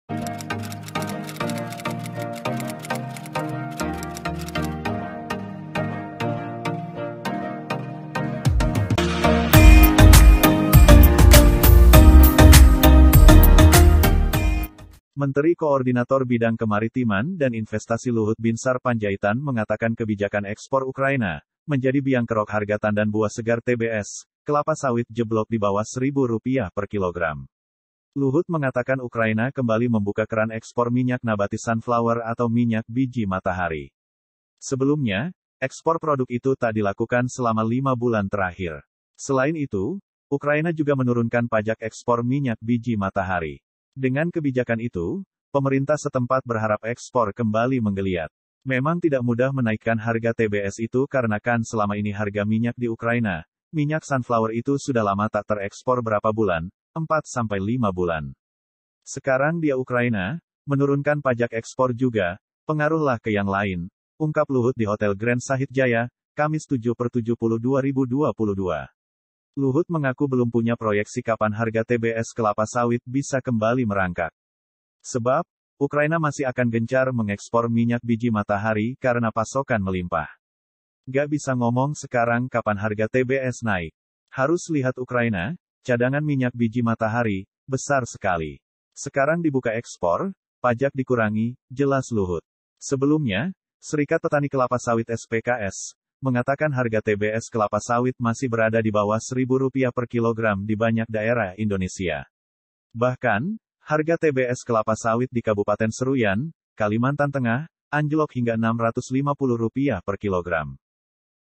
Menteri Koordinator Bidang Kemaritiman dan Investasi Luhut Binsar Panjaitan mengatakan kebijakan ekspor Ukraina menjadi biang kerok harga tandan buah segar TBS, kelapa sawit jeblok di bawah Rp1.000 per kilogram. Luhut mengatakan Ukraina kembali membuka keran ekspor minyak nabati sunflower atau minyak biji matahari. Sebelumnya, ekspor produk itu tak dilakukan selama 5 bulan terakhir. Selain itu, Ukraina juga menurunkan pajak ekspor minyak biji matahari. Dengan kebijakan itu, pemerintah setempat berharap ekspor kembali menggeliat. Memang tidak mudah menaikkan harga TBS itu karena kan selama ini harga minyak di Ukraina, minyak sunflower itu sudah lama tak terekspor berapa bulan, 4-5 bulan. Sekarang dia Ukraina, menurunkan pajak ekspor juga, pengaruhlah ke yang lain, ungkap Luhut di Hotel Grand Sahit Jaya, Kamis 7/7/2022. Luhut mengaku belum punya proyeksi kapan harga TBS kelapa sawit bisa kembali merangkak. Sebab, Ukraina masih akan gencar mengekspor minyak biji matahari karena pasokan melimpah. Gak bisa ngomong sekarang kapan harga TBS naik. Harus lihat Ukraina, cadangan minyak biji matahari, besar sekali. Sekarang dibuka ekspor, pajak dikurangi, jelas Luhut. Sebelumnya, Serikat Petani Kelapa Sawit SPKS, mengatakan harga TBS kelapa sawit masih berada di bawah Rp1.000 per kilogram di banyak daerah Indonesia. Bahkan, harga TBS kelapa sawit di Kabupaten Seruyan, Kalimantan Tengah, anjlok hingga Rp650 per kilogram.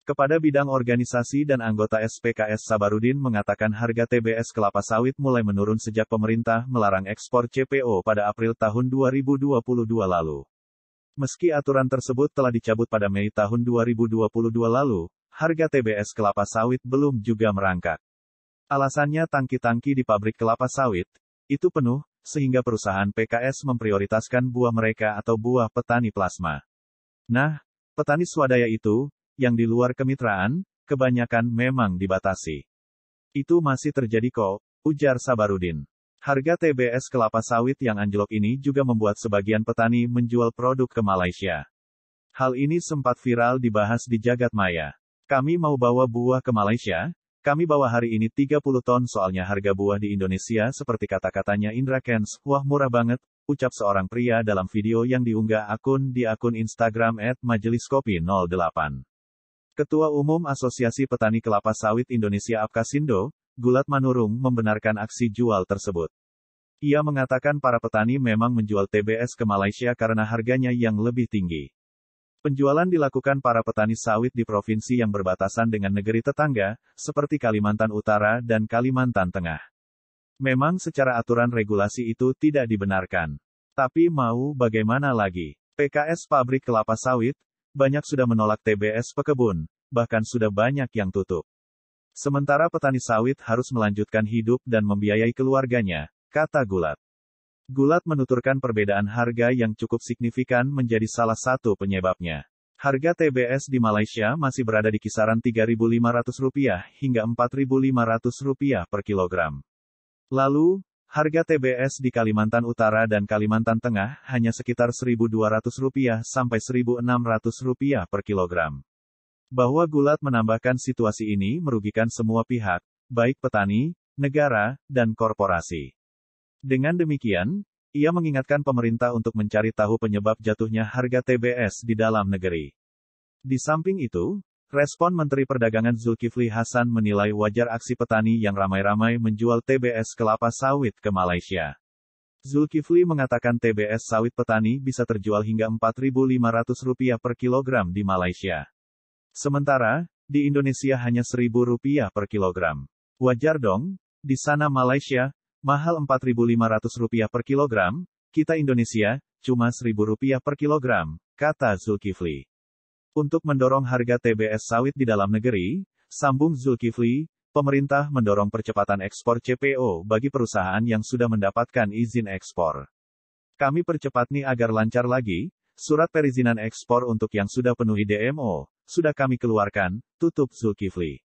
Kepada bidang organisasi dan anggota SPKS Sabarudin mengatakan harga TBS kelapa sawit mulai menurun sejak pemerintah melarang ekspor CPO pada April tahun 2022 lalu. Meski aturan tersebut telah dicabut pada Mei tahun 2022 lalu, harga TBS kelapa sawit belum juga merangkak. Alasannya tangki-tangki di pabrik kelapa sawit itu penuh, sehingga perusahaan PKS memprioritaskan buah mereka atau buah petani plasma. Nah, petani swadaya itu, yang di luar kemitraan, kebanyakan memang dibatasi. Itu masih terjadi kok, ujar Sabarudin. Harga TBS kelapa sawit yang anjlok ini juga membuat sebagian petani menjual produk ke Malaysia. Hal ini sempat viral dibahas di jagat maya. Kami mau bawa buah ke Malaysia, kami bawa hari ini 30 ton soalnya harga buah di Indonesia seperti kata-katanya Indra Kents, wah murah banget, ucap seorang pria dalam video yang diunggah di akun Instagram @majeliskopi08. Ketua Umum Asosiasi Petani Kelapa Sawit Indonesia Apkasindo, Gulat Manurung membenarkan aksi jual tersebut. Ia mengatakan para petani memang menjual TBS ke Malaysia karena harganya yang lebih tinggi. Penjualan dilakukan para petani sawit di provinsi yang berbatasan dengan negeri tetangga, seperti Kalimantan Utara dan Kalimantan Tengah. Memang secara aturan regulasi itu tidak dibenarkan. Tapi mau bagaimana lagi? PKS pabrik kelapa sawit, banyak sudah menolak TBS pekebun, bahkan sudah banyak yang tutup. Sementara petani sawit harus melanjutkan hidup dan membiayai keluarganya, kata Gulat. Gulat menuturkan perbedaan harga yang cukup signifikan menjadi salah satu penyebabnya. Harga TBS di Malaysia masih berada di kisaran Rp3.500 hingga Rp4.500 per kilogram. Lalu, harga TBS di Kalimantan Utara dan Kalimantan Tengah hanya sekitar Rp1.200 sampai Rp1.600 per kilogram. Bahwa Gulat menambahkan situasi ini merugikan semua pihak, baik petani, negara, dan korporasi. Dengan demikian, ia mengingatkan pemerintah untuk mencari tahu penyebab jatuhnya harga TBS di dalam negeri. Di samping itu, respon Menteri Perdagangan Zulkifli Hasan menilai wajar aksi petani yang ramai-ramai menjual TBS kelapa sawit ke Malaysia. Zulkifli mengatakan TBS sawit petani bisa terjual hingga Rp4.500 per kilogram di Malaysia. Sementara, di Indonesia hanya Rp1.000 per kilogram. Wajar dong, di sana Malaysia, mahal Rp4.500 per kilogram, kita Indonesia, cuma Rp1.000 per kilogram, kata Zulkifli. Untuk mendorong harga TBS sawit di dalam negeri, sambung Zulkifli, pemerintah mendorong percepatan ekspor CPO bagi perusahaan yang sudah mendapatkan izin ekspor. Kami percepat nih agar lancar lagi, surat perizinan ekspor untuk yang sudah penuhi DMO, sudah kami keluarkan, tutup Zulkifli.